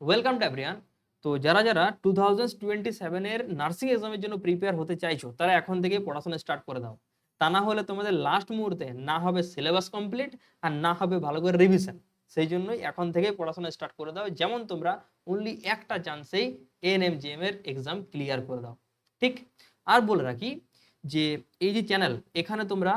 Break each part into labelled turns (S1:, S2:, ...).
S1: Welcome to everyone. তো যারা যারা 2027 এর নার্সিং এক্সামের জন্য প্রিপেয়ার হতে চাইছো তারা এখন থেকে পড়াশোনা স্টার্ট করে দাও। তা না হলে তোমাদের লাস্ট মুহূর্তে না হবে সিলেবাস কমপ্লিট আর না হবে ভালো করে রিভিশন। সেই জন্যই এখন থেকে পড়াশোনা স্টার্ট করে দাও, যেমন তোমরা অনলি একটা চান্সেই এএনএমজিএম এর এক্সাম ক্লিয়ার করে দাও। ঠিক। আর বলে রাখি যে এই যে চ্যানেল, এখানে তোমরা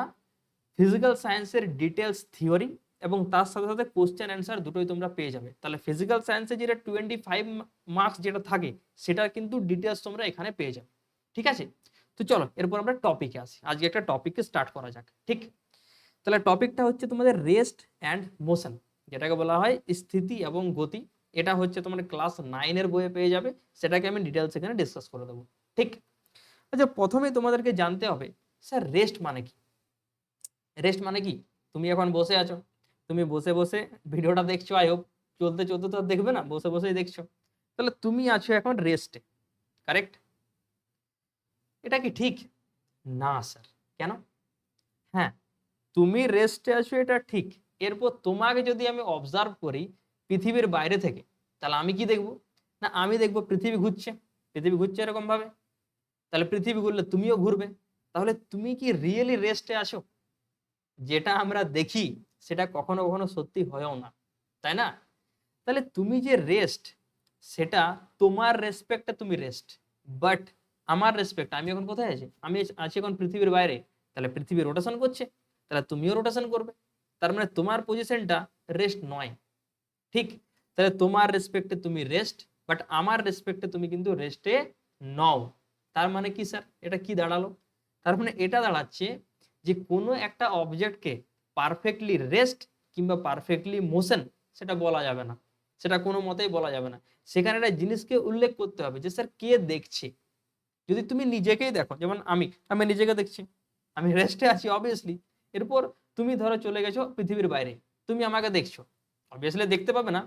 S1: ফিজিক্যাল সায়েন্সের ডিটেলস থিওরি এবং তার সাথে সাথে কোশ্চেন অ্যান্সার দুটোই তোমরা পেয়ে যাবে। তাহলে ফিজিক্যাল সায়েন্সে যেটা 25 মার্কস যেটা থাকে সেটা কিন্তু ডিটেলস তোমরা এখানে পেয়ে যাবে। ঠিক আছে, তো চলো এরপর আমরা টপিকে আসি। আজকে একটা টপিককে স্টার্ট করা যাক। ঠিক, তাহলে টপিকটা হচ্ছে তোমাদের রেস্ট অ্যান্ড মোশন, যেটাকে বলা হয় স্থিতি এবং গতি। এটা হচ্ছে তোমাদের ক্লাস 9 বইয়ে পেয়ে যাবে, সেটাকে আমি ডিটেলস এখানে ডিসকাস করে দেবো। ঠিক। আচ্ছা, প্রথমে তোমাদেরকে জানতে হবে স্যার রেস্ট মানে কি। রেস্ট মানে কি? তুমি এখন বসে আছো, তুমি বসে বসে ভিডিওটা দেখছো, আই হোপ চলতে চলতে তো আর দেখবে না, বসে বসেই দেখছো। তাহলে তুমি আছো এখন রেস্টে, কারেক্ট? এটা কি ঠিক? না স্যার। কেন? হ্যাঁ, তুমি রেস্টে আছো এটা ঠিক। এরপর তোমাকে যদি আমি অবজার্ভ করি পৃথিবীর বাইরে থেকে, তাহলে আমি কি দেখব? না, আমি দেখবো পৃথিবী ঘুরছে। পৃথিবী ঘুরছে এরকম ভাবে, তাহলে পৃথিবী ঘুরলে তুমিও ঘুরবে। তাহলে তুমি কি রিয়েলি রেস্টে আছো? যেটা আমরা দেখি সেটা কখনো কখনো সত্যি হয়ও না, তাই না? তাহলে তুমি যে রেস্ট, সেটা তোমার রেসপেক্টে তুমি রেস্ট, বাট আমার রেসপেক্ট, আমি এখন কোথায় আছি? আমি আছি এখন পৃথিবীর বাইরে। তাহলে পৃথিবী রোটেশন করছে, তাহলে তুমিও রোটেশন করবে। তার মানে তোমার পজিশনটা রেস্ট নয়। ঠিক। তাহলে তোমার রেসপেক্টে তুমি রেস্ট, বাট আমার রেসপেক্টে তুমি কিন্তু রেস্টে নও। তার মানে কি স্যার, এটা কি দাঁড়ালো? তার মানে এটা দাঁড়াচ্ছে যে কোনো একটা অবজেক্টকে পারফেক্টলি রেস্ট কিংবা পারফেক্টলি মোশন সেটা বলা যাবে না, সেটা কোনো মতেই বলা যাবে না। সেখানে একটা জিনিসকে উল্লেখ করতে হবে যে স্যার কে দেখছে। যদি তুমি নিজেকেই দেখো, যেমন আমি নিজেকে দেখছি, আমি রেস্টে আছি অবভিয়াসলি। এরপর তুমি ধরো চলে গেছো পৃথিবীর বাইরে, তুমি আমাকে দেখছো, অবভিয়াসলি দেখতে পাবে না,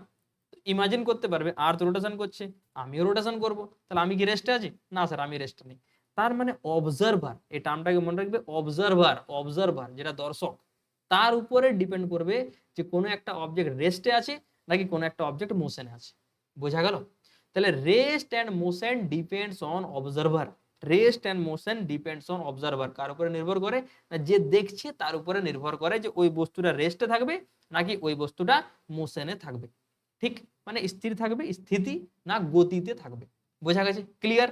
S1: ইমাজিন করতে পারবে আর্থ রোটেশন করছে, আমিও রোটেশন করব, তাহলে আমি কি রেস্টে আছি? না স্যার, আমি রেস্টে নেই। তার মানে অবজারভার, এই টার্মটাকে মনে রাখবে, অবজারভার, অবজারভার যেটা দর্শক, তার উপরে ডিপেন্ড করবে যে কোনো একটা অবজেক্ট রেস্টে আছে নাকি কোনো একটা অবজেক্ট মোশনে আছে। বোঝা গেল? তাহলে rest and motion depends on observer. Rest and motion depends on observer. কার উপরে নির্ভর করে? না যে দেখছে তার উপরে নির্ভর করে যে ওই বস্তুটা রেস্টে থাকবে নাকি ওই বস্তুটা মোশনে থাকবে। ঠিক, মানে স্থির থাকবে, স্থিতি না গতিতে থাকবে। বোঝা গেছে? ক্লিয়ার?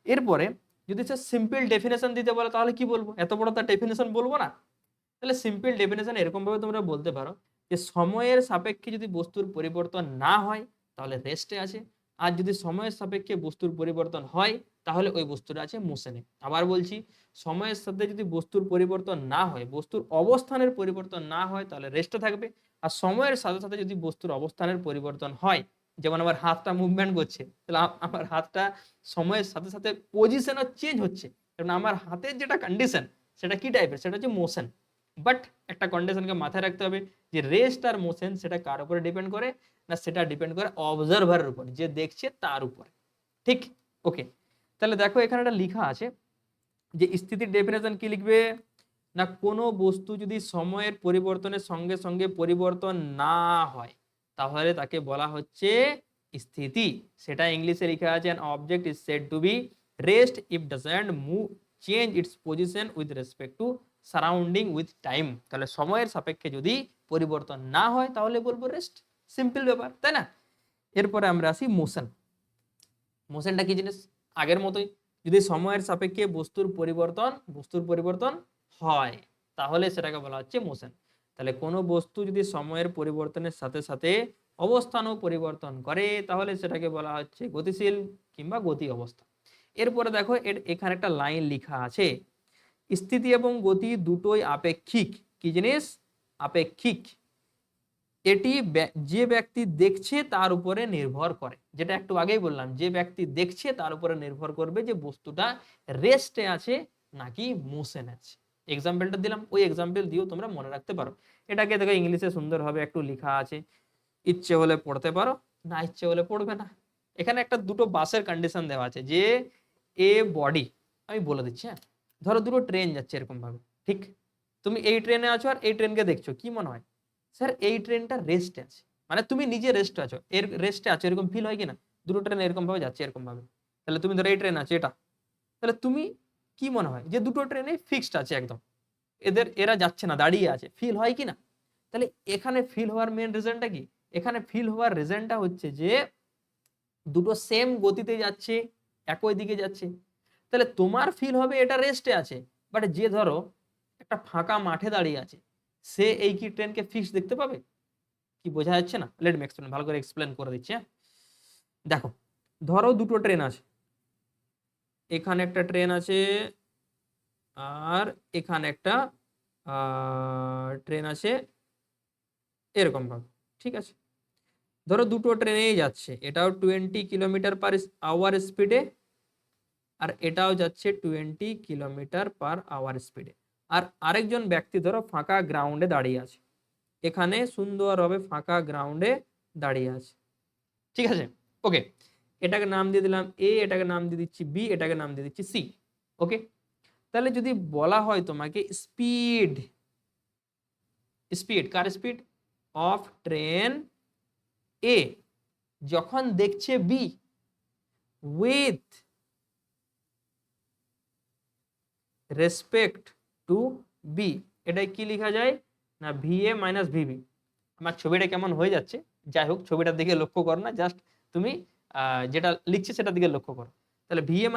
S1: এরপরে যদি স্যার সিম্পল ডেফিনেশন দিতে বলে তাহলে কি বলবো? এত বড় তার ডেফিনেশন বলবো না। তাহলে সিম্পল ডেফিনেশন এরকম ভাবে তোমরা বলতে পারো যে সময়ের সাপেক্ষে যদি বস্তুর পরিবর্তন না হয় তাহলে রেস্টে আছে, আর যদি সময়ের সাপেক্ষে বস্তুর পরিবর্তন হয় তাহলে ওই বস্তুটা আছে মোশনে। আবার বলছি, সময়ের সাথে যদি বস্তুর পরিবর্তন না হয়, বস্তুর অবস্থানের পরিবর্তন না হয় তাহলে রেস্টে থাকবে। আর সময়ের সাথে সাথে যদি বস্তুর অবস্থানের পরিবর্তন হয়, যেমন আমার হাতটা মুভমেন্ট করছে, তাহলে আমার হাতটা সময়ের সাথে সাথে পজিশনও চেঞ্জ হচ্ছে, কারণ আমার হাতের যেটা কন্ডিশন সেটা কি টাইপের? সেটা হচ্ছে মোশন। বাট একটা কন্ডিশনকে মাথায় রাখতে হবে যে রেস্ট আর মোশন সেটা কার উপরে ডিপেন্ড করে? না, সেটা ডিপেন্ড করে অবজারভারের উপর, যে দেখছে তার উপরে। ঠিক। ওকে, তাহলে দেখো এখানে একটা লেখা আছে যে স্থিতির ডেফিনেশন কি লিখবে? না, কোনো বস্তু যদি সময়ের পরিবর্তনের সঙ্গে সঙ্গে পরিবর্তন না হয় তাহলে তাকে বলা হচ্ছে স্থিতি। সেটা ইংলিশে লেখা আছে, an object is said to be rest if doesn't move change its position with respect to surrounding with time। তাহলে সময়ের সাপেক্ষে যদি পরিবর্তন না হয় তাহলে বলবো রেস্ট। সিম্পল ব্যাপার, তাই না? এরপরে আমরা আসি মোশন। মোশনটা কি জিনিস? আগের মতোই, যদি সময়ের সাপেক্ষে বস্তুর পরিবর্তন হয় তাহলে সেটাকে বলা হচ্ছে মোশন। তাহলে কোনো বস্তু যদি সময়ের পরিবর্তনের সাথে সাথে অবস্থানও পরিবর্তন করে তাহলে সেটাকে বলা হচ্ছে গতিশীল কিংবা গতি অবস্থা। এরপরে দেখো এখানে একটা লাইন লেখা আছে, স্থিতি এবং গতি দুটোই আপেক্ষিক। কি জিনিস? আপেক্ষিক। এটি যে ব্যক্তি দেখছে তার উপরে নির্ভর করে, যেটা একটু আগেই বললাম, যে ব্যক্তি দেখছে তার উপরে নির্ভর করবে যে বস্তুটা রেস্টে আছে নাকি মোশনে আছে। এক্সাম্পলটা দিলাম, ওই এক্সাম্পল দিয়েও তোমরা মনে রাখতে পারো। এটাকে দেখো ইংলিশে সুন্দরভাবে একটু লেখা আছে, ইচ্ছে হলে পড়তে পারো, না ইচ্ছে হলে পড়বে না। এখানে একটা দুটো বাসের কন্ডিশন দেওয়া আছে যে এ বডি, আমি বলে দিচ্ছি, হ্যাঁ, ধরো দুটো ট্রেন যাচ্ছে এরকম ভাবে। ঠিক, তুমি এই ট্রেনে আছো আর এই ট্রেনকে দেখছো, কি মনে হয়? স্যার এই ট্রেনটা রেস্টে আছে, মানে তুমি নিজে রেস্টে আছো এরকম ফিল হয় কিনা? দুটো ট্রেন এরকম ভাবে যাচ্ছে এরকম ভাবে। তাহলে তুমি ধরো এই ট্রেন আছে এটা, তাহলে তুমি কি মনে হয় যে দুটো ট্রেনে ফিক্সড আছে একদম, এরা যাচ্ছে না, দাঁড়িয়ে আছে, ফিল হয় কিনা? তাহলে এখানে ফিল হওয়ার মেন রিজনটা কি? এখানে ফিল হওয়ার রিজনটা হচ্ছে যে দুটো সেম গতিতে যাচ্ছে, একই দিকে যাচ্ছে। তাহলে তোমার ফিল হবে এটা রেস্টে আছে, বাট যে ধরো একটা ফাঁকা মাঠে দাঁড়িয়ে আছে, সে এই কি ট্রেনকে ফিক্স দেখতে পাবে? কি বোঝা যাচ্ছে না? লেট মি এক্সপ্লেন, ভালো করে এক্সপ্লেন করে দিচ্ছি। হ্যাঁ, দেখো, ধরো দুটো ট্রেন আছে, এখানে একটা ট্রেন আছে আর এখানে একটা ট্রেন আছে এরকম ভাবে, ঠিক আছে? ধরো দুটো ট্রেনেই যাচ্ছে, এটাও 20 কিলোমিটার/আওয়ার স্পিডে আর এটাও যাচ্ছে 20 কিলোমিটার/আওয়ার স্পিডে। আর আরেকজন ব্যক্তি ধরো ফাঁকা গ্রাউন্ডে দাঁড়িয়ে আছে, এখানে সুন্দরভাবে ফাঁকা গ্রাউন্ডে দাঁড়িয়ে আছে, ঠিক আছে? ওকে, এটাকে নাম দিয়ে দিলাম এ, এটাকে নাম দিয়ে দিচ্ছি বি, এটাকে নাম দিয়ে দিচ্ছি সি। ওকে, তাহলে যদি বলা হয় তোমাকে স্পিড, স্পিড কার স্পিড? অফ ট্রেন এ যখন দেখছে B with respect to B, এটাই কি লেখা যায় না ভিএ মাইনাস ভিবি। আমার ছবিটা কেমন হয়ে যাচ্ছে, যাই হোক ছবিটার দিকে লক্ষ্য করো না, জাস্ট তুমি যেটা লিখছে সেটার দিকে লক্ষ্য করো। তাহলে ভিএ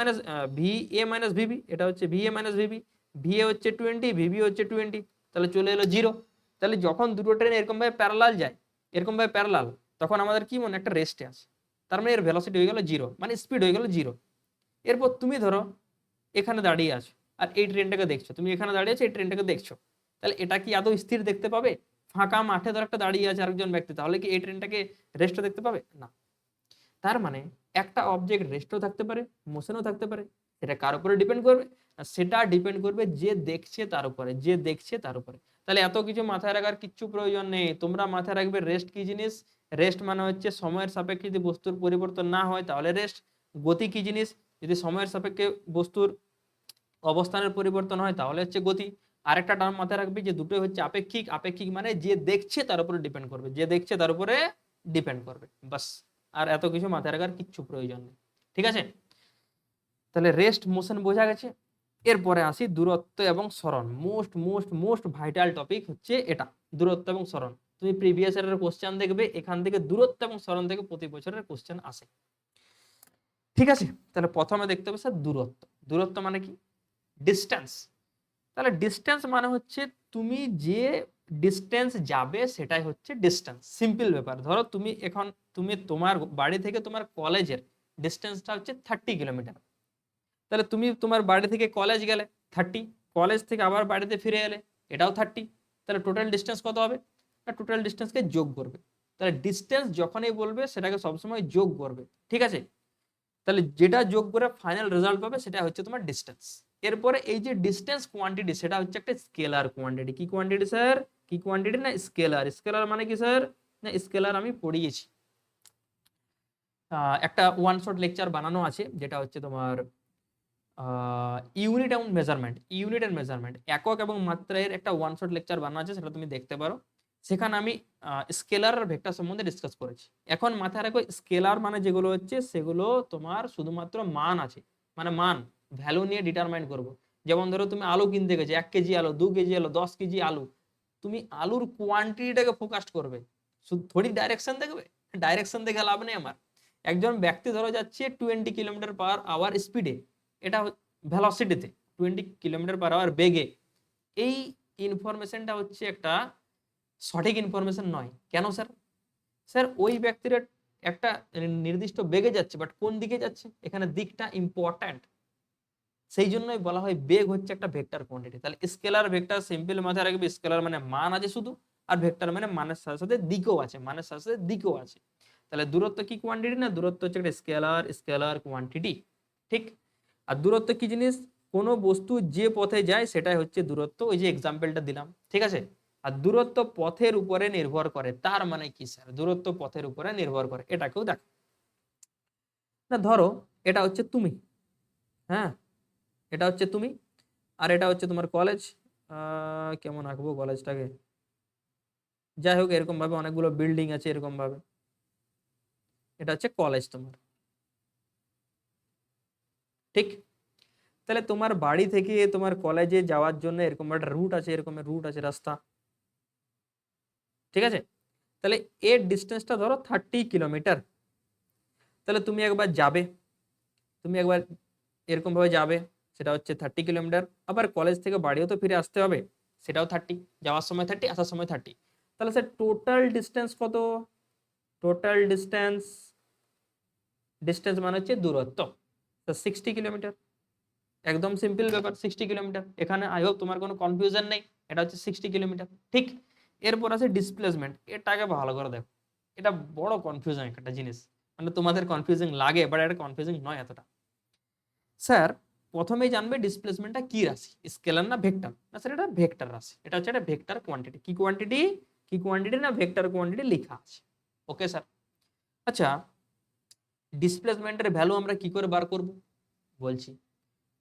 S1: মাইনাস ভিবি, এটা হচ্ছে ভিএ মাইনাস ভিবি, ভিএ হচ্ছে 20, ভিবি হচ্ছে 20, তাহলে চলে এলো 0। তাহলে যখন দুটো ট্রেন এরকম ভাবে প্যারালাল যায়, এরকম ভাবে প্যারালাল, তখন আমাদের কি মনে একটা রেস্টে আছে, তার মানে এর ভেলোসিটি হয়ে গেল 0, মানে স্পিড হয়ে গেল 0। এরপর তুমি ধরো এখানে দাঁড়িয়ে আছো আর এই ট্রেনটাকে দেখছো, তুমি এখানে দাঁড়িয়ে আছো এই ট্রেনটাকে দেখছো, তাহলে এটা কি আদৌ স্থির দেখতে পাবে? ফাঁকা মাঠে ধর একটা দাঁড়িয়ে আছে আরেকজন ব্যক্তি, তাহলে কি এই ট্রেনটাকে রেস্টও দেখতে পাবে না? তার মানে একটা অবজেক্ট রেস্টও থাকতে পারে, মোশনও থাকতে পারে, সেটা কার উপরে ডিপেন্ড করবে? সেটা ডিপেন্ড করবে যে দেখছে তার উপরে, যে দেখছে তার উপরে। তাহলে এত কিছু মাথায় রাখার কিচ্ছু প্রয়োজন নেই, তোমরা মাথায় রাখবে রেস্ট কি জিনিস। রেস্ট মানে হচ্ছে সময়ের সাপেক্ষে যদি বস্তুর পরিবর্তন না হয় তাহলে রেস্ট। গতি কি জিনিস? যদি সময়ের সাপেক্ষে বস্তুর অবস্থানের পরিবর্তন হয় তাহলে হচ্ছে গতি। আরেকটা টার্ম মাথায় রাখবে যে দুটোই হচ্ছে আপেক্ষিক। আপেক্ষিক মানে যে দেখছে তার উপরে ডিপেন্ড করবে, যে দেখছে তার উপরে ডিপেন্ড করবে, বাস। আর এত কিছু মাথায় রাখার কিচ্ছু প্রয়োজন নেই, ঠিক আছে? তাহলে রেস্ট মোশন বোঝা গেছে। এরপরে আসি দূরত্ব এবং সরণ। Most most most vital topic হচ্ছে এটা, দূরত্ব এবং সরণ। তুমি প্রিভিয়াস ইয়ারের কোশ্চেন দেখবে, এখান থেকে দূরত্ব এবং সরণ থেকে প্রতি বছরের কোশ্চেন আসে, ঠিক আছে? তাহলে প্রথমে দেখতে হবে স্যার দূরত্ব। দূরত্ব মানে কি? ডিস্টেন্স। তাহলে ডিস্টেন্স মানে হচ্ছে তুমি যে ডিস্টেন্স যাবে সেটাই হচ্ছে ডিস্টেন্স। সিম্পল ব্যাপার। ধরো তুমি তোমার বাড়ি থেকে তোমার কলেজের ডিস্টেন্সটা হচ্ছে 30 কিলোমিটার। তাহলে তুমি তোমার বাড়ি থেকে কলেজ গেলে 30, কলেজ থেকে আবার বাড়িতে ফিরে এলে এটাও 30। তাহলে টোটাল ডিস্টেন্স কত হবে? টোটাল ডিস্টেন্সকে যোগ করবে। তাহলে ডিস্টেন্স যখনই বলবে সেটাকে সবসময় যোগ করবে, ঠিক আছে? তাহলে যেটা যোগ করে ফাইনাল রেজাল্ট পাবে সেটা হচ্ছে তোমার ডিস্টেন্স। এরপরে এই যে ডিস্টেন্স কোয়ান্টিটি, সেটা হচ্ছে একটা স্কেলার কোয়ান্টিটি। কি কোয়ান্টিটি স্যার? কি কোয়ান্টিটি? না স্কেলার। স্কেলার মানে কি স্যার? না স্কেলার আমি পড়িয়েছি, একটা ওয়ান শট লেকচার বানানো আছে, যেটা হচ্ছে তোমার ইউনিট এবং মেজারমেন্ট, ইউনিট এন্ড মেজারমেন্ট, একক এবং মাত্রার একটা ওয়ান শট লেকচার বানানো আছে, সেটা তুমি দেখতে পারো। সেখানে আমি স্কেলার আর ভেক্টর সম্বন্ধে ডিসকাস করেছি। এখন মাথায় রাখো স্কেলার মানে যেগুলো হচ্ছে সেগুলো তোমার শুধুমাত্র মান আছে, মানে মান, ভ্যালু নিয়ে ডিটারমাইন করবো। যেমন ধরো তুমি আলু কিনতে গেছো, 1 কেজি আলু, 2 কেজি আলু, 10 কেজি আলু, তুমি আলুর কোয়ান্টিটিটাকে ফোকাস করবে, শুধু থোড়ি ডাইরেকশন দেখবে। ডাইরেকশন দেখে লাভ নেই আমার। একজন ব্যক্তি ধরো যাচ্ছে 20 কিলোমিটার/আওয়ার স্পিডে, এটা ভেলোসিটিতে 20 কিলোমিটার/আওয়ার বেগে, এই ইনফরমেশনটা হচ্ছে একটা সঠিক ইনফরমেশন নয়। কেন স্যার? স্যার ওই ব্যক্তির একটা নির্দিষ্ট বেগে যাচ্ছে, বাট কোন দিকে যাচ্ছে, এখানে দিকটা ইম্পর্ট্যান্ট। সেই জন্যই বলা হয় বেগ হচ্ছে একটা ভেক্টর কোয়ান্টিটি। তাহলে স্কেলার ভেক্টর সিম্পল মাথায় রাখবে, স্কেলার মানে মান আছে শুধু, আর ভেক্টর মানে মানের সাথে সাথে দিকও আছে, মানের সাথে সাথে দিকও আছে। তাহলে দূরত্ব কি কোয়ান্টিটি? না দূরত্ব হচ্ছে একটা স্কেলার কোয়ান্টিটি, ঠিক। আর দূরত্ব কি জিনিস? কোনো বস্তু যে পথে যায় সেটাই হচ্ছে দূরত্ব, ওই যে এক্সাম্পলটা দিলাম, ঠিক আছে? আর দূরত্ব পথের উপরে নির্ভর করে, তার মানে কি স্যার? দূরত্ব পথের উপরে নির্ভর করে, এটাকেও দেখ। না ধরো এটা হচ্ছে তুমি, হ্যাঁ, এটা হচ্ছে তুমি, আর এটা হচ্ছে তোমার কলেজ। কেমন আঁকবো কলেজটাকে? যাই হোক এরকম ভাবে অনেকগুলো বিল্ডিং আছে এরকম ভাবে, এটা হচ্ছে কলেজ তোমার, ঠিক। তাহলে তোমার বাড়ি থেকে তোমার কলেজে যাওয়ার জন্য এরকম একটা রুট আছে, এরকম রুট আছে রাস্তা, ঠিক আছে। তাহলে এর ডিস্টেন্সটা ধরো 30 কিলোমিটার। তাহলে তুমি একবার যাবে, তুমি একবার এরকম ভাবে যাবে, সেটা হচ্ছে 30 কিলোমিটার। আবার কলেজ থেকে বাড়িও তো ফিরে আসতে হবে, সেটাও 30, যাওয়ার সময় 30, আসার সময় 30। তাহলে স্যার টোটাল ডিস্টেন্স কত? টোটাল ডিস্টেন্স, ডিস্টেন্স মানে হচ্ছে দূরত্ব, 60 কিলোমিটার। একদম সিম্পল ব্যাপার, 60 কিলোমিটার। এখানে আই হোপ তোমার কোনো কনফিউশন নেই, এটা হচ্ছে 60 কিলোমিটার, ঠিক। এরপর আছে ডিসপ্লেসমেন্ট, এটাকে ভালো করে দেখো, এটা বড় কনফিউজিং একটা জিনিস, মানে তোমাদের কনফিউজিং লাগে বাট এটা কনফিউজিং নয় এতটা। স্যার প্রথমেই জানবে ডিসপ্লেসমেন্টটা কি রাশি, স্কেলার না ভেক্টর? না স্যার এটা ভেক্টর রাশি, এটা হচ্ছে একটা ভেক্টর কোয়ান্টিটি। কি কোয়ান্টিটি? কি কোয়ান্টিটি না ভেক্টর কোয়ান্টিটি লেখা আছে। Okay sir. আচ্ছা, ডিসপ্লেসমেন্টের ভ্যালু আমরা কি করে বার করব বলছি।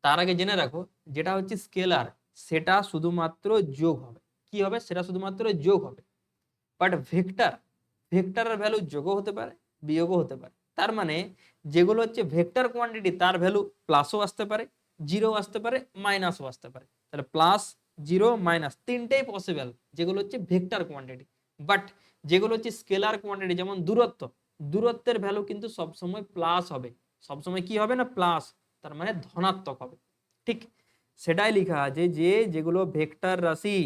S1: তার আগে জেনে রাখো, যেটা হচ্ছে স্কেলার সেটা শুধুমাত্র যোগ হবে, কি হবে সেটা শুধুমাত্র যোগ হবে। বাট ভেক্টর, ভেক্টরের ভ্যালু যোগও হতে পারে বিয়োগও হতে পারে। তার মানে যেগুলো হচ্ছে ভেক্টর কোয়ান্টিটি তার ভ্যালু প্লাসও আসতে পারে, জিরো আসতে পারে, মাইনাসও আসতে পারে। তাহলে প্লাস, জিরো, মাইনাস তিনটেই পসিবল যেগুলো হচ্ছে ভেক্টর কোয়ান্টিটি। বাট যেগুলো হচ্ছে স্কেলার কোয়ান্টিটি, যেমন দূরত্ব, দূরত্বের ভ্যালু কিন্তু সবসময় প্লাস হবে, সবসময় কি হবে না প্লাস, তার মানে ধনাত্মক হবে, ঠিক। সেটাই লেখা আছে যে যেগুলো ভেক্টর রাশি,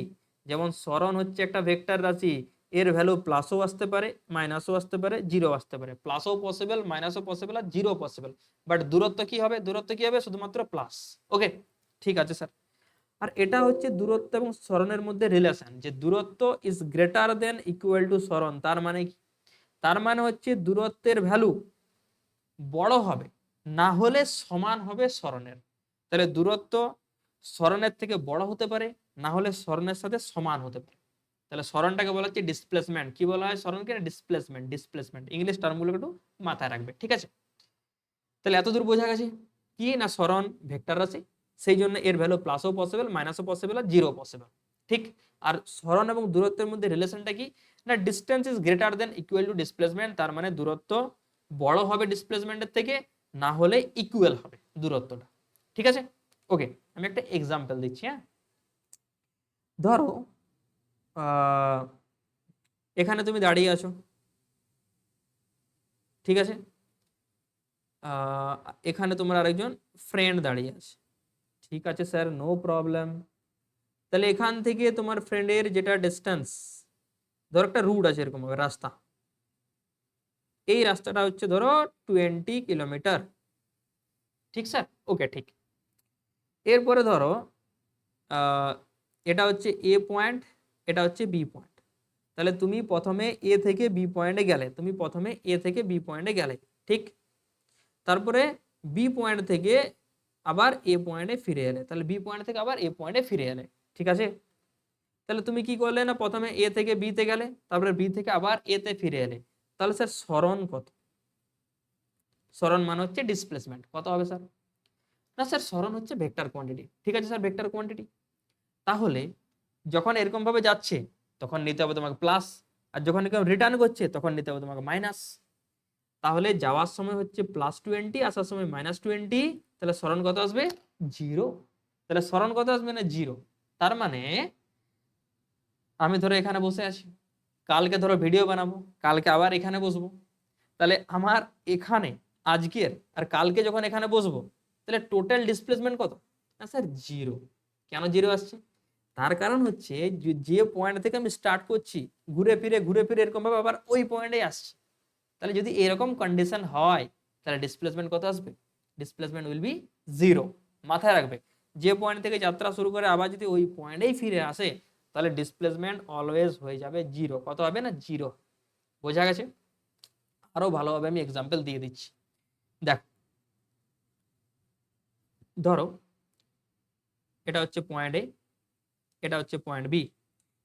S1: যেমন সরণ হচ্ছে একটা ভেক্টর রাশি, এর ভ্যালু প্লাসও আসতে পারে, মাইনাসও আসতে পারে, জিরো আসতে পারে। প্লাসও পসিবল, মাইনাসও পসিবল, আর জিরো পসিবল। বাট দূরত্ব কি হবে? দূরত্ব কি হবে? শুধুমাত্র প্লাস। ওকে, ঠিক আছে স্যার। আর এটা হচ্ছে দূরত্ব এবং সরণের মধ্যে রিলেশন, যে দূরত্ব is greater than equal to সরণ। তার মানে কি? তার মানে হচ্ছে দূরত্বের ভ্যালু বড় হবে, না হলে সমান হবে সরণের। তাহলে দূরত্ব সরণের থেকে বড় হতে পারে, না হলে সরণের সাথে সমান হতে পারে। তাহলে সরণটাকে বলা হচ্ছে ডিসপ্লেসমেন্ট। কি বলা হয় সরণকে? ডিসপ্লেসমেন্ট। ডিসপ্লেসমেন্ট ইংলিশ টার্মগুলো একটু মাথায় রাখবে, ঠিক আছে। তাহলে এতদূর বোঝা গেছে কি না সরণ ভেক্টর রাশি, সেই জন্য এর ভ্যালু প্লাসও পসিবল, মাইনাসও পসিবল, আর জিরো পসিবল, ঠিক। আর সরণ এবং দূরত্বের মধ্যে রিলেশনটা কি না distance is greater than equal to displacement. তার মানে দূরত্ব বড় হবে ডিসপ্লেসমেন্টের থেকে, না হলে ইকুয়াল হবে দূরত্বটা, ঠিক আছে। ওকে, আমি একটা এক্সাম্পল দিচ্ছি। হ্যাঁ, ধরো আহ, এখানে তুমি দাঁড়িয়ে আছো, ঠিক আছে। আহ, এখানে তোমার আরেকজন ফ্রেন্ড দাঁড়িয়ে আছে, ঠিক আছে স্যার, নো প্রবলেম। তাহলে এখান থেকে তোমার ফ্রেন্ডের যেটা ডিস্টেন্স, ধরো একটা রুট আছে এরকম ভাবে রাস্তা, এই রাস্তাটা হচ্ছে ধরো 20 কিলোমিটার, ঠিক স্যার। ওকে, ঠিক। এরপরে ধরো আহ, এটা হচ্ছে এ পয়েন্ট, এটা হচ্ছে বি পয়েন্ট। তাহলে তুমি প্রথমে এ থেকে বি পয়েন্টে গেলে, তুমি প্রথমে এ থেকে বি পয়েন্টে গেলে, ঠিক। তারপরে বি পয়েন্ট থেকে আবার এ পয়েন্টে ফিরে এলে, তাহলে বি পয়েন্ট থেকে আবার এ পয়েন্টে ফিরে এলে, ঠিক আছে। তাহলে তুমি কি করলে না প্রথমে এ থেকে বি তে গেলে, তারপরে বি থেকে আবার এ তে ফিরে এলে। তাহলে স্যার সরণ কত? সরণ মানে হচ্ছে ডিসপ্লেসমেন্ট, কত হবে স্যার? না স্যার সরণ হচ্ছে ভেক্টর কোয়ান্টিটি, ঠিক আছে স্যার ভেক্টর কোয়ান্টিটি। তাহলে যখন এরকম ভাবে যাচ্ছে তখন নিতে হবে তোমাকে প্লাস, আর যখন এরকম রিটার্ন করছে তখন নিতে হবে তোমাকে মাইনাস। তাহলে যাওয়ার সময় হচ্ছে +20, আসার সময় -20, তাহলে সরণ কত আসবে? জিরো। তাহলে সরণ কত আসবে? না জিরো। তার মানে আমি ধরো এখানে বসে আছি, কালকে ধরো ভিডিও বানাবো, কালকে আবার এখানে বসবো, তাহলে আমার এখানে আজকের আর কালকে যখন এখানে বসবো, তাহলে টোটাল ডিসপ্লেসমেন্ট কত? না স্যার জিরো। কেন জিরো আসছে? তার কারণ হচ্ছে যে পয়েন্ট থেকে আমি স্টার্ট করছি, ঘুরে ফিরে এরকম ভাবে আবার ওই পয়েন্টে আসছি। তাহলে যদি এরকম কন্ডিশন হয়, তাহলে ডিসপ্লেসমেন্ট কত আসবে? Displacement will be zero. মাথায় রাখবে, যে পয়েন্ট থেকে যাত্রা শুরু করে আবার যদি ওই পয়েন্টেই ফিরে আসে, তাহলে ডিসপ্লেসমেন্ট অলওয়েজ হয়ে যাবে জিরো। কত হবে? না জিরো। বোঝা গেছে? আরো ভালোভাবে আমি এক্সাম্পল দিয়ে দিচ্ছি। দেখ, ধরো এটা হচ্ছে পয়েন্ট এ, এটা হচ্ছে পয়েন্ট বি।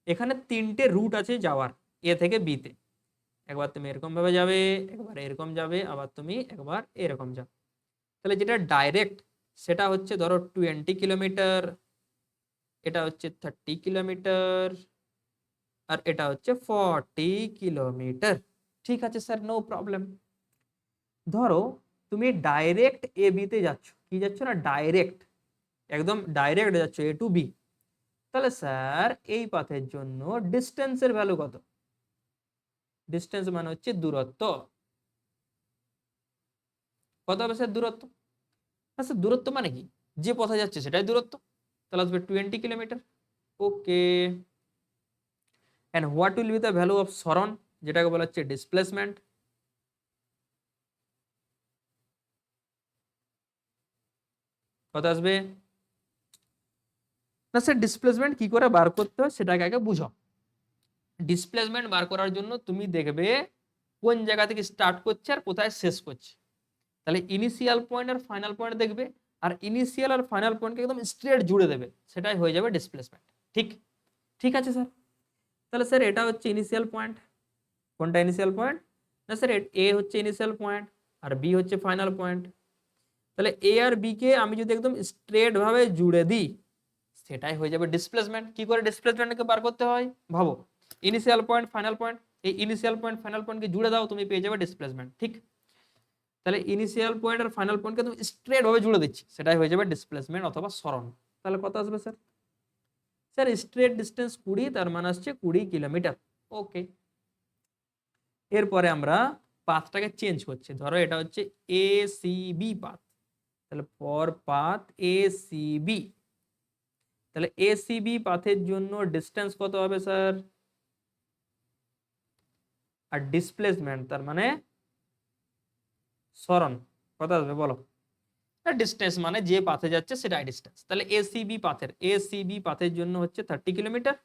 S1: এখানে তিনটে রুট আছে যাওয়ার, এ থেকে বি তে। একবার তুমি এরকম ভাবে যাবে, একবার এরকম যাবে, আবার তুমি একবার এরকম যাবে। তাহলে যেটা ডাইরেক্ট সেটা হচ্ছে ধরো 20 কিলোমিটার, এটা হচ্ছে 30 কিলোমিটার, আর এটা হচ্ছে 40 কিলোমিটার। ঠিক আছে স্যার, নো প্রবলেম। ধরো তুমি ডাইরেক্ট এ বি তে যাচ্ছ, কি যাচ্ছ না, ডাইরেক্ট, একদম ডাইরেক্ট যাচ্ছ এ টু বি, তাহলে স্যার এই পাথের জন্য ডিস্টেন্সের ভ্যালু কত? ডিস্টেন্স মানে হচ্ছে দূরত্ব। কত হবে স্যার দূরত্ব? আচ্ছা দূরত্ব মানে কি, যে পথে যাচ্ছে সেটাই দূরত্ব, তাহলে আসবে 20 kilometre. Okay, and what will be the value of সরণ, যেটাকে বলা হচ্ছে ডিসপ্লেসমেন্ট? কত আসবে? না স্যার ডিসপ্লেসমেন্ট কি করে বার করতে হয় সেটাকে আগে বুঝো। ডিসপ্লেসমেন্ট বার করার জন্য তুমি দেখবে কোন জায়গা থেকে স্টার্ট করছে আর কোথায় শেষ করছে, তাহলে ইনিশিয়াল পয়েন্ট আর ফাইনাল পয়েন্ট দেখবে, আর ইনিশিয়াল আর ফাইনাল পয়েন্টকে একদম স্ট্রেট জুড়ে দেবে, সেটাই হয়ে যাবে ডিসপ্লেসমেন্ট। ঠিক, ঠিক আছে স্যার। তাহলে স্যার এটা হচ্ছে ইনিশিয়াল পয়েন্ট, কোনটা ইনিশিয়াল পয়েন্ট? না স্যার এ হচ্ছে ইনিশিয়াল পয়েন্ট আর বি হচ্ছে ফাইনাল পয়েন্ট। তাহলে এ আর বি কে আমি যদি একদম স্ট্রেট ভাবে জুড়ে দিই সেটাই হয়ে যাবে ডিসপ্লেসমেন্ট। কি করে ডিসপ্লেসমেন্টকে বার করতে হয় ভাবো, ইনিশিয়াল পয়েন্ট ফাইনাল পয়েন্ট, এই ইনিশিয়াল পয়েন্ট ফাইনাল পয়েন্টকে জুড়ে দাও, তুমি পেয়ে যাবে ডিসপ্লেসমেন্ট। ঠিক, তাহলে ইনিশিয়াল পয়েন্ট আর ফাইনাল পয়েন্টকে তুমি স্ট্রেট ভাবে জুড়ে দিচ্ছি, সেটাই হয়ে যাবে ডিসপ্লেসমেন্ট অথবা সরণ। তাহলে কত আসবে স্যার? স্যার স্ট্রেট ডিস্টেন্স 20, তার মানে আসছে 20 কিলোমিটার। ওকে, এরপরে আমরা পাথটাকে চেঞ্জ করছি, ধরো এটা হচ্ছে এ সি বি পাথ, তাহলে for path A C B, তাহলে এ সি বি পাথের জন্য ডিস্টেন্স কত হবে স্যার? আর ডিসপ্লেসমেন্ট তার মানে সরণ কত আসবে বলো? ডিস্টেন্স মানে যে পাথে যাচ্ছে সেটাই ডিস্টেন্স, তাহলে এসিবি পাথের জন্য হচ্ছে 30 কিলোমিটার।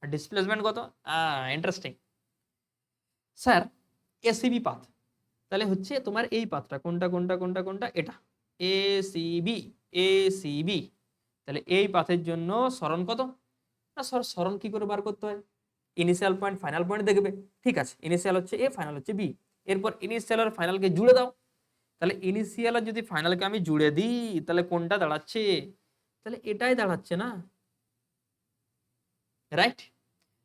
S1: আর ডিসপ্লেসমেন্ট কত? ইন্টারেস্টিং স্যার, এসিবি পাথ, তাহলে হচ্ছে তোমার এই পাথটা কোনটা কোনটা কোনটা কোনটা, এটা এসিবি, এসিবি, তাহলে এই পাথের জন্য সরণ কত? না স্যার সরণ কি করে বার করতে হয়, ইনিশিয়াল পয়েন্ট ফাইনাল পয়েন্ট দেখবে। ঠিক আছে, ইনিশিয়াল হচ্ছে এ, ফাইনাল হচ্ছে বি, এরপর ইনিশিয়াল আর ফাইনালকে জুড়ে দাও, তাহলে ইনিশিয়াল আর যদি ফাইনালকে আমি জুড়ে দিই তাহলে কোনটা দাঁড়াচ্ছে? তাহলে এটাই দাঁড়াচ্ছে না, রাইট?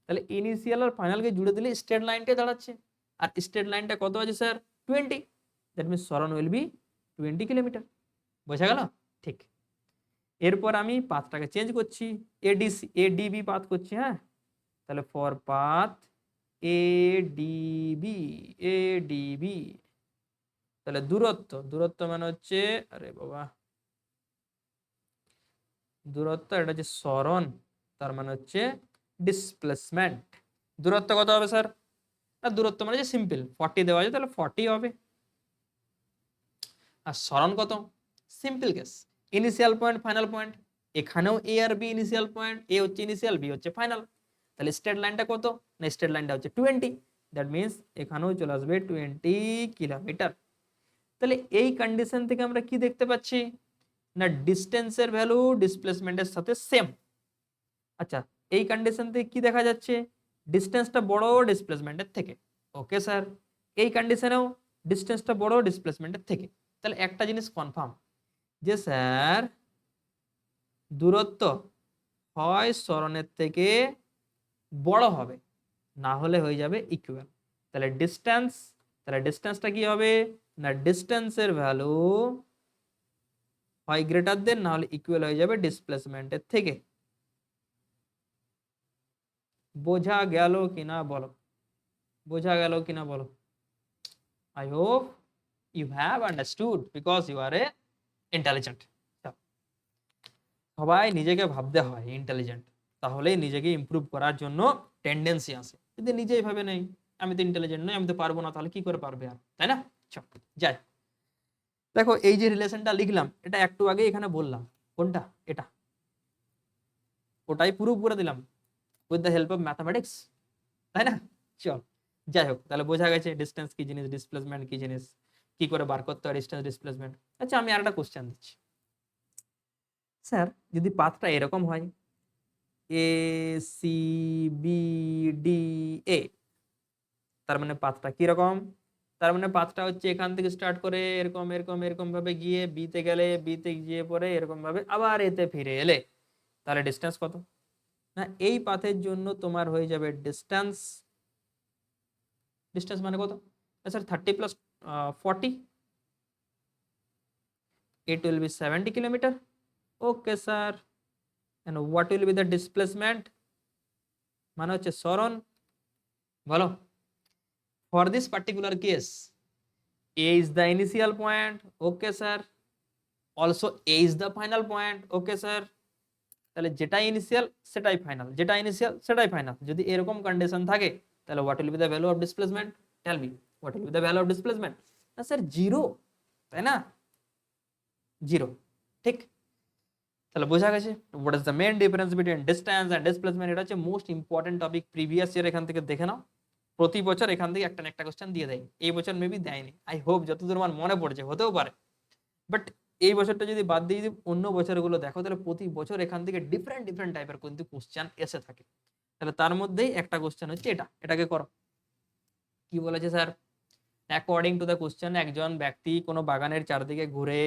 S1: তাহলে ইনিশিয়াল আর ফাইনালকে জুড়ে দিলে স্ট্রেট লাইনটাই দাঁড়াচ্ছে, আর স্ট্রেট লাইনটা কত আছে স্যার? 20, দ্যাট মিনস সরণ উইল বি 20 কিলোমিটার। বোঝা গেল? ঠিক, এরপর আমি পাথটাকে চেঞ্জ করছি, এডিসি এডিবি পাথ করছি, হ্যাঁ, তাহলে ফর পাথ এডিবি, এডিবি, তাহলে দূরত্ব, দূরত্ব মানে হচ্ছে, আরে বাবা, দূরত্ব, এটা হচ্ছে সরণ, তার মানে হচ্ছে ডিসপ্লেসমেন্ট। দূরত্ব কত হবে স্যার? না দূরত্ব মানে যে সিম্পল 40 দেওয়া আছে, তাহলে 40 হবে। আর সরণ কত? Simple case, initial point final point, এখানেও এ আর বি ইনিশিয়াল পয়েন্ট, এ হচ্ছে ইনিশিয়াল বি হচ্ছে ফাইনাল, তাহলে স্ট্রেট লাইনটা কত? না স্ট্রেট লাইনটা হচ্ছে 20, দ্যাট মিনস এখানেও চলে আসবে 20 কিলোমিটার। তাহলে এই কন্ডিশন থেকে আমরা কি দেখতে পাচ্ছি না, ডিস্টেন্সের ভ্যালু ডিসপ্লেসমেন্টের সাথে সেম। আচ্ছা, এই কন্ডিশন থেকে কি দেখা যাচ্ছে, ডিস্টেন্সটা বড় ডিসপ্লেসমেন্টের থেকে। ওকে স্যার, এই কন্ডিশনেও ডিস্টেন্সটা বড় ডিসপ্লেসমেন্টের থেকে, তাহলে একটা জিনিস কনফার্ম যে স্যার দূরত্ব হয় সরণের থেকে বড় হবে, না হলে হয়ে যাবে ইকুয়াল। তাহলে ডিস্টেন্স, তাহলে ডিস্টেন্সটা কি হবে না, ডিস্টেন্সের ভ্যালু হয় গ্রেটার দেন না হলে ইকুয়াল হয়ে যাবে ডিসপ্লেসমেন্টের থেকে। বোঝা গেল কিনা বলো, বোঝা গেল কিনা বলো? I hope you have understood because you are a intelligent. সবাই নিজেকে ভাবতে হয় ইন্টেলিজেন্ট, তাহলেই নিজেকে ইমপ্রুভ করার জন্য টেন্ডেন্সি আসে। যদি নিজেই ভাবে নেই আমি তো ইন্টেলিজেন্ট নই, আমি তো পারবো না, তাহলে কি করে পারবে আর, তাই না? চল যাই, দেখো এই যে রিলেশনটা লিখলাম এটা একটু আগে এখানে বললাম, কোনটা? এটা, ওটাই প্রুফ করে দিলাম with the help of mathematics, তাই না? চল যাই হোক, তাহলে বোঝা গেছে ডিস্টেন্স কি জিনিস, ডিসপ্লেসমেন্ট কি জিনিস, কি করে বার করতে হয় ডিস্টেন্স ডিসপ্লেসমেন্ট। আচ্ছা আমি আর একটা কোশ্চেন দিচ্ছি, স্যার যদি পাথটা এরকম হয় A C B D A, তার মানে পাথটা কিরকম? তার মানে পাথটা হচ্ছে এখান থেকে স্টার্ট করে এরকম এরকম এরকম ভাবে গিয়ে বিতে গেলে, বিতে গিয়ে পরে এরকম ভাবে আবার এতে ফিরে এলে, তাহলে ডিস্টেন্স কত? না এই পাথের জন্য তোমার হয়ে যাবে ডিস্টেন্স, ডিস্টেন্স মানে কত sir 30 plus 40, it will be 70 kilometre. Okay sir, and what will be the displacement মানে হচ্ছে সরণ, বলো। for this particular case a is the initial point, okay sir, also a is the final point, okay sir। তাহলে যেটা initial সেটাই final, যেটা initial সেটাই final. যদি এরকম কন্ডিশন থাকে তাহলে what will be the value of displacement, tell me what will be the value of displacement. না স্যার জিরো, তাই না, জিরো, ঠিক। তাহলে বোঝা গেছে what is the main difference between distance and displacement. এটা হচ্ছে most important topic, previous year এখান থেকে দেখে নাও। প্রতি বছর এখান থেকে একটা না একটা কোশ্চেন দিয়ে দেয়, এই বছর মেবি দেয়নি, আই হোপ যতদূর আমার মনে পড়ছে, হতেও পারে। বাট এই বছরটা যদি বাদ দিয়ে যদি অন্য বছরগুলো দেখো তাহলে প্রতি বছর এখান থেকে ডিফারেন্ট ডিফারেন্ট টাইপের কিন্তু কোশ্চেন এসে থাকে। তাহলে তার মধ্যেই একটা কোশ্চেন হচ্ছে এটা, এটাকে করো। কি বলেছে sir, according to the question একজন ব্যক্তি কোনো বাগানের চারদিকে ঘুরে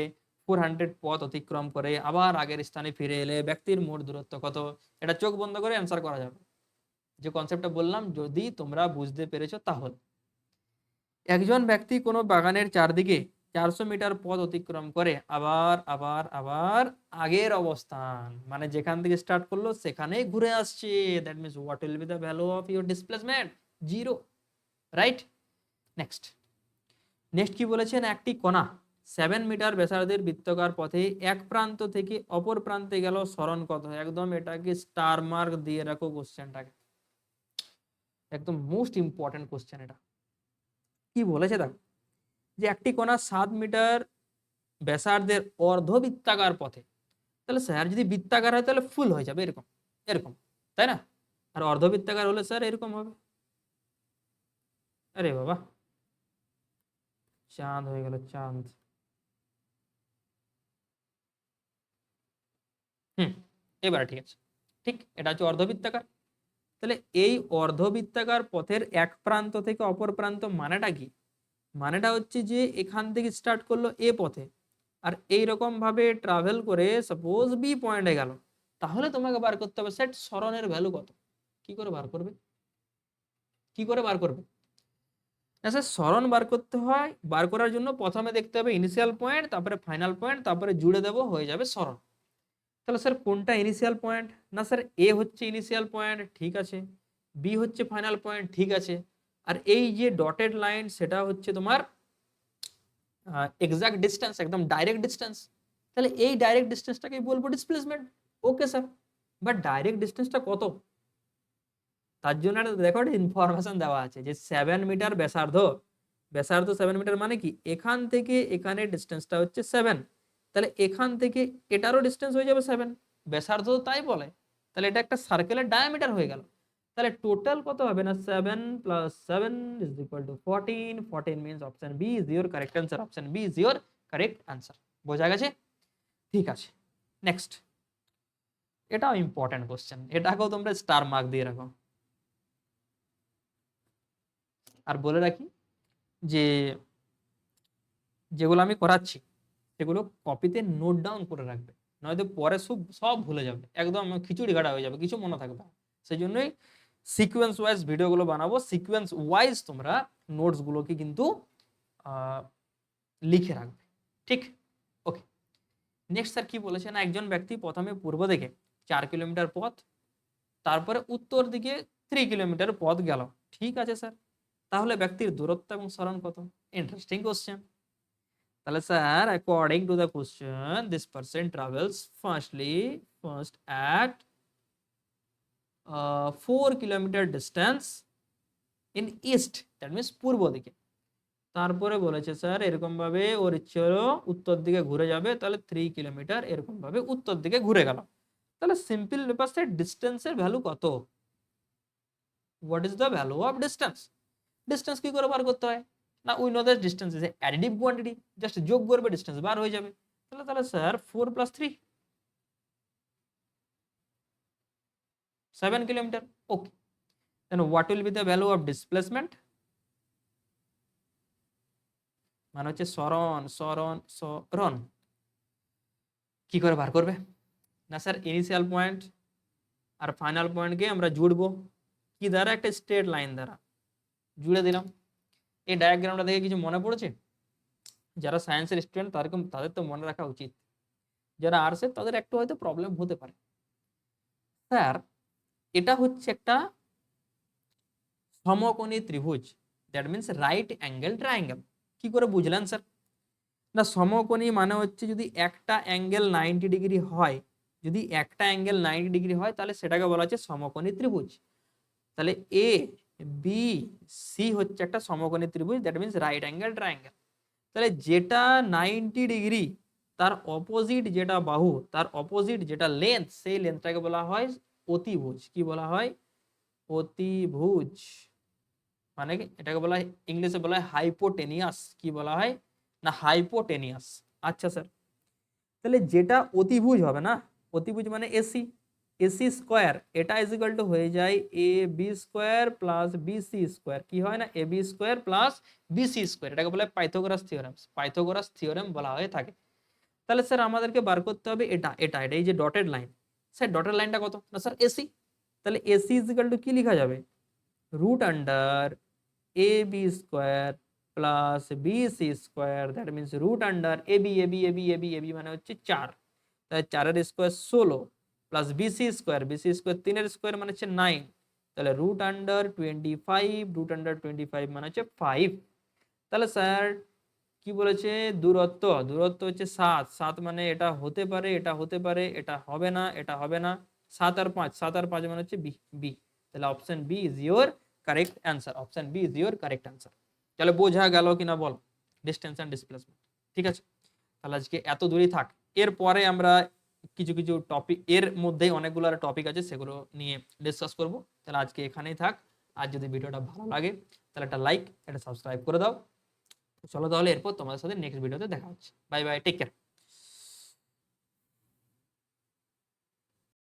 S1: 400 পথ অতিক্রম করে আবার আগের স্থানে ফিরে এলে ব্যক্তির মোট দূরত্ব কত। এটা চোখ বন্ধ করে অ্যান্সার করা যাবে, যে কনসেপ্টটা বললাম যদি তোমরা বুঝতে পেরেছো তাহলে। একজন ব্যক্তি কোনো বাগানের চারদিকে 400 মিটার পথ অতিক্রম করে আবার আবার আবার আগের অবস্থান মানে যেখান থেকে স্টার্ট করলো সেখানেই ঘুরে আসছে, that means what will be the value of your displacement, zero, right. Next next কি বলেছেন, একটি কণা 7 মিটার ব্যাসার্ধের বৃত্তাকার পথে এক প্রান্ত থেকে অপর প্রান্তে গেল, সরণ কত। একদম এটাকে স্টার মার্ক দিয়ে রাখো কোশ্চেনটাকে, একদম মোস্ট ইম্পর্টেন্ট কোশ্চেন এটা। কি বলেছে দেখো, যে একটি কণা 7 মিটার ব্যাসার্ধের অর্ধবৃত্তাকার পথে, তাহলে স্যার যদি বৃত্তাকার হয় তাহলে ফুল হয়ে যাবে এরকম এরকম, তাই না। আর অর্ধবৃত্তাকার হলে স্যার এরকম হবে। আরে বাবা, চাঁদ হয়ে গেল চাঁদ। হুম, এবার ঠিক আছে, ঠিক এটা হচ্ছে অর্ধবৃত্তাকার। তাহলে এই অর্ধবৃত্তাকার পথের এক প্রান্ত থেকে অপর প্রান্ত মানেটা কি, মানেটা হচ্ছে যে এখান থেকে স্টার্ট করলো এ পথে আর এইরকম ভাবে ট্রাভেল করে সাপোজ বি পয়েন্টে গেল, তাহলে তোমাকে বার করতে হবে সেট সরণের ভ্যালু কত। কি করে বার করবে, কি করে বার করবে, আচ্ছা সরণ বার করতে হয়, বার করার জন্য প্রথমে দেখতে হবে ইনিশিয়াল পয়েন্ট, তারপরে ফাইনাল পয়েন্ট, তারপরে জুড়ে দেবো, হয়ে যাবে সরণ। তাহলে স্যার কোনটা ইনিশিয়াল পয়েন্ট, না স্যার এ হচ্ছে ইনিশিয়াল পয়েন্ট, ঠিক আছে, বি হচ্ছে ফাইনাল পয়েন্ট, ঠিক আছে, আর এই যে ডটেড লাইন সেটা হচ্ছে তোমার এক্সাক্ট ডিস্টেন্স, একদম ডাইরেক্ট ডিস্টেন্স। তাহলে এই ডাইরেক্ট ডিস্টেন্সটাকে বলবো displacement, okay sir. But direct ডিস্টেন্সটা কত, তার জন্য দেখো একটা ইনফরমেশন দেওয়া আছে যে 7 মিটার ব্যাসার্ধ, ব্যাসার্ধ 7 মিটার মানে কি এখান থেকে এখানে ডিস্টেন্সটা হচ্ছে 7, তাহলে এখান থেকে এটারও ডিস্টেন্স হয়ে যাবে 7, ব্যাসার্ধ তো তাই বলে, তাহলে এটা একটা সার্কেলের ডায়ামিটার হয়ে গেল। তাহলে টোটাল কত হবে না 7 + 7 = 14, 14 means option B is your correct answer, option B is your correct answer. বোঝা গেছে, ঠিক আছে। নেক্সট, এটাও ইম্পর্টেন্ট কোশ্চেন, এটাকেও তোমরা স্টার মার্ক দিয়ে রাখো। আর বলে রাখি যে যেগুলো আমি করাচ্ছি সেগুলো কপিতে নোট ডাউন করে রাখবে, নয়তো পরে সব ভুলে যাবে, একদম খিচুড়ি ঘাটা হয়ে যাবে, কিছু মনে থাকবে না। সেই জন্যই সিকোয়েন্স ওয়াইজ ভিডিওগুলো বানাবো, সিকোয়েন্স ওয়াইজ তোমরা নোটসগুলোকে কিন্তু লিখে রাখবে, ঠিক। ওকে, নেক্সট স্যার কি বলেছে না একজন ব্যক্তি প্রথমে পূর্ব দিকে 4 কিলোমিটার পথ, তারপরে উত্তর দিকে 3 কিলোমিটার পথ গেল, ঠিক আছে স্যার, তাহলে ব্যক্তির দূরত্ব এবং সরণ কত। Interesting question. তাহলে sir according to the question this person travels first at 4 kilometre distance in east, that means পূর্ব দিকে। তারপরে বলেছে স্যার এরকম ভাবে ওর ইচ্ছে হলো উত্তর দিকে ঘুরে যাবে, তাহলে 3 কিলোমিটার এরকম ভাবে উত্তর দিকে ঘুরে গেল। তাহলে সিম্পল ব্যাপার স্যার ডিস্টেন্সের ভ্যালু কত, what is the value of distance. Distance কি করে বার করতে হয়, না we know that distance is additive quantity, just যোগ করবে ডিস্টেন্স বার হয়ে যাবে। তাহলে তাহলে sir 4 + 3 7 kilometre, okay. Then what will be the value of displacement, মানে হচ্ছে সরণ সরণ সরণ, কি করে বার করবে, না স্যার ইনিশিয়াল পয়েন্ট আর ফাইনাল পয়েন্টকে আমরা জুড়বো কি দ্বারা, একটা স্ট্রেট লাইন দ্বারা জুড়ে দিলাম। এই ডায়াগ্রামটা দেখে কিছু মনে পড়েছে? যারা সায়েন্সের স্টুডেন্ট তাদের তো মনে রাখা উচিত, যারা আর্টসের তাদের একটু হয়তো প্রবলেম হতে পারে। স্যার এটা হচ্ছে একটা সমকোণী ত্রিভুজ, that means right angle triangle. কি করে বুঝলেন স্যার? না, সমকোণী মানে হচ্ছে যদি একটা অ্যাঙ্গেল 90 ডিগ্রি হয়, যদি একটা অ্যাঙ্গেল 90 ডিগ্রি হয় তাহলে সেটাকে বলা হচ্ছে সমকোণী ত্রিভুজ। তাহলে এ বি সি হচ্ছে একটা সমকোণী ত্রিভুজ, that means right angle triangle. তাহলে যেটা 90 ডিগ্রি তার অপোজিট যেটা বাহু, তার অপোজিট যেটা লেন্থ, সেই লেন্থটাকে বলা হয় অতিভুজ। কি বলা হয়? অতিভুজ। মানে কি এটাকে বলা হয়, ইংলিশে বলা হয় হাইপোটেনিয়াস। কি বলা হয়? না হাইপোটেনিয়াস। আচ্ছা স্যার, তাহলে যেটা অতিভুজ হবে না, অতিভুজ মানে এসি, এসি স্কোয়ার, এটা ইজ ইকুয়াল টু হয়ে যায় A B square plus BC square. কি হয় না, A B square plus BC square. এটাকে বলা হয় পাইথাগোরাস থিওরেম। পাইথাগোরাস থিওরেম বলা হয়ে থাকে। তাহলে স্যার আমাদেরকে বার করতে হবে এটা এটা এটা এই যে ডটেড লাইন, স্যার ডটেড লাইনটা কত? না স্যার এসি। তাহলে এসি ইজ ইকুয়াল টু কি লেখা যাবে? Root under A B square plus BC square, that means root under A B A B A B A B A B মানে হচ্ছে 4, তাহলে 4 এর square 16 plus BC square, BC square 3 এর square মানে হচ্ছে 9, তাহলে রুট আন্ডার 25, রুট আন্ডার 25 মানে হচ্ছে 5। তাহলে স্যার কি বলেছে? দূরত্ব, দূরত্ব হচ্ছে 7, 7 মানে এটা হতে পারে, এটা হতে পারে, এটা হবে না, এটা হবে না। 7 আর 5, 7 আর 5 মানে হচ্ছে বি বি। তাহলে option B is your correct answer. Option B is your correct answer. তাহলে বোঝা গেল কিনা বল? Distance and displacement. ঠিক আছে, তাহলে আজকে এত দূরই থাক। এরপরে আমরা কিছু কিছু টপিক, এর মধ্যেই অনেকগুলো টপিক আছে, সেগুলো নিয়ে ডিসকাস করব। তাহলে আজকে এখানেই থাক। আর যদি ভিডিওটা ভালো লাগে তাহলে একটা লাইক, একটা সাবস্ক্রাইব করে দাও। চলো তাহলে এরপর তোমাদের সাথে নেক্সট ভিডিওতে দেখা হচ্ছে। Bye bye, take care.